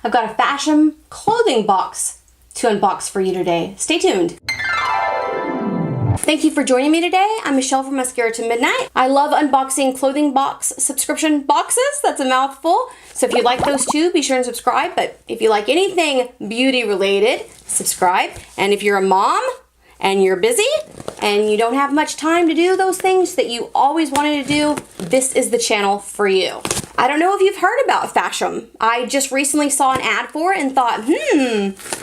I've got a Fashom clothing box to unbox for you today. Stay tuned. Thank you for joining me today. I'm Michelle from Mascara to Midnight. I love unboxing clothing box subscription boxes. That's a mouthful. So if you like those too, be sure and subscribe. But if you like anything beauty related, subscribe. And if you're a mom and you're busy and you don't have much time to do those things that you always wanted to do, this is the channel for you. I don't know if you've heard about Fashom. I just recently saw an ad for it and thought,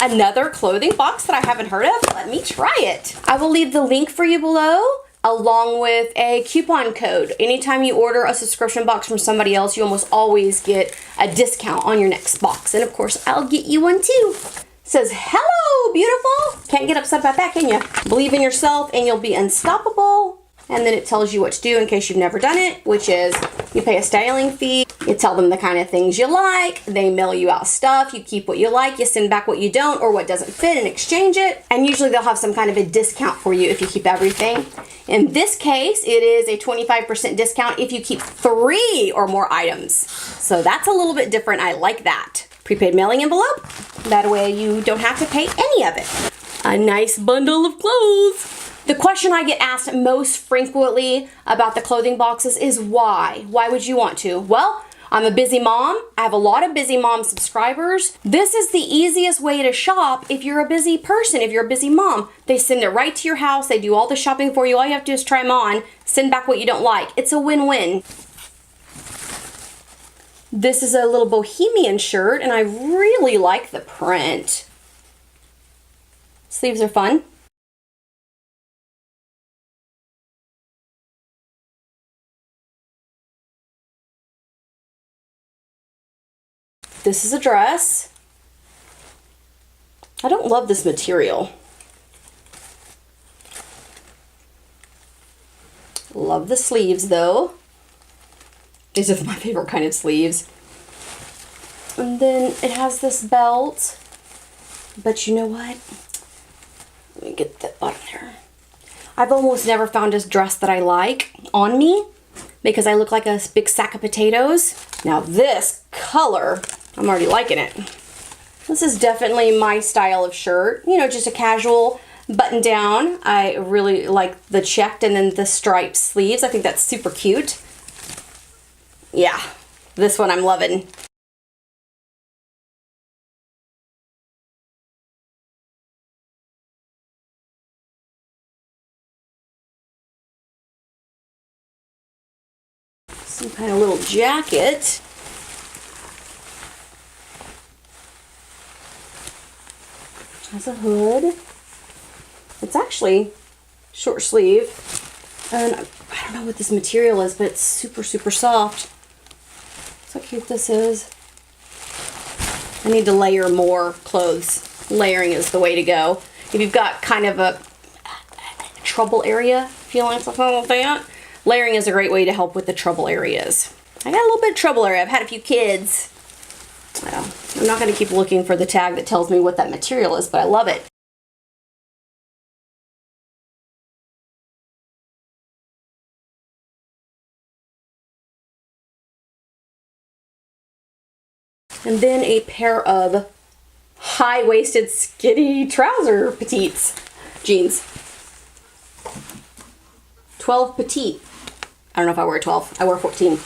another clothing box that I haven't heard of? Let me try it. I will leave the link for you below along with a coupon code. Anytime you order a subscription box from somebody else, you almost always get a discount on your next box. And of course, I'll get you one too. It says, hello, beautiful. Can't get upset about that, can you? Believe in yourself and you'll be unstoppable. And then it tells you what to do in case you've never done it, which is you pay a styling fee, you tell them the kind of things you like, they mail you out stuff, you keep what you like, you send back what you don't or what doesn't fit and exchange it. And usually they'll have some kind of a discount for you if you keep everything. In this case, it is a 25% discount if you keep 3 or more items. So that's a little bit different. I like that. Prepaid mailing envelope. That way you don't have to pay any of it. A nice bundle of clothes. The question I get asked most frequently about the clothing boxes is why? Why would you want to? Well, I'm a busy mom. I have a lot of busy mom subscribers. This is the easiest way to shop if you're a busy person, if you're a busy mom. They send it right to your house. They do all the shopping for you. All you have to do is try them on, send back what you don't like. It's a win-win. This is a little bohemian shirt and I really like the print. Sleeves are fun. This is a dress. I don't love this material. Love the sleeves though. These are my favorite kind of sleeves. And then it has this belt. But you know what? Let me get that bottom there. I've almost never found a dress that I like on me because I look like a big sack of potatoes. Now this color, I'm already liking it. This is definitely my style of shirt. You know, just a casual button down. I really like the checked and then the striped sleeves. I think that's super cute. Yeah, this one I'm loving. Some kind of little jacket. Has a hood. It's actually short sleeve. And I don't know what this material is, but it's super, super soft. Look how cute this is. I need to layer more clothes. Layering is the way to go. If you've got kind of a trouble area, feeling something like that, layering is a great way to help with the trouble areas. I got a little bit of trouble area. I've had a few kids. I'm not going to keep looking for the tag that tells me what that material is, but I love it. And then a pair of high-waisted skinny trouser petites jeans. 12 petite. I don't know if I wear 12. I wear 14.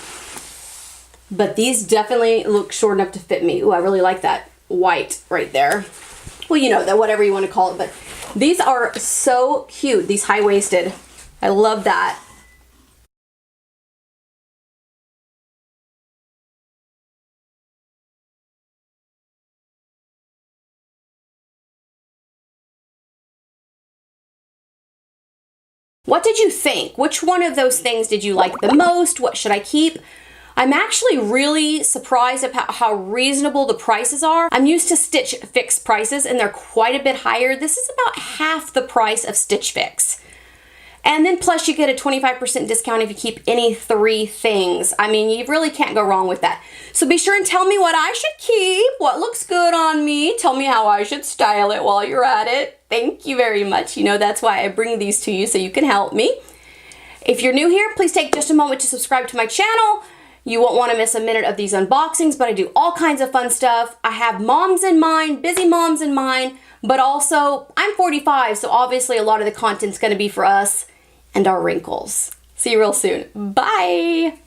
But these definitely look short enough to fit me. Ooh, I really like that white right there. Well, you know, that whatever you want to call it. But these are so cute, these high-waisted. I love that. What did you think? Which one of those things did you like the most? What should I keep? I'm actually really surprised about how reasonable the prices are. I'm used to Stitch Fix prices and they're quite a bit higher. This is about half the price of Stitch Fix. And then plus you get a 25% discount if you keep any 3 things. I mean, you really can't go wrong with that. So be sure and tell me what I should keep, what looks good on me. Tell me how I should style it while you're at it. Thank you very much. You know, that's why I bring these to you so you can help me. If you're new here, please take just a moment to subscribe to my channel. You won't want to miss a minute of these unboxings, but I do all kinds of fun stuff. I have moms in mind, busy moms in mind, but also I'm 45, so obviously a lot of the content's going to be for us and our wrinkles. See you real soon. Bye!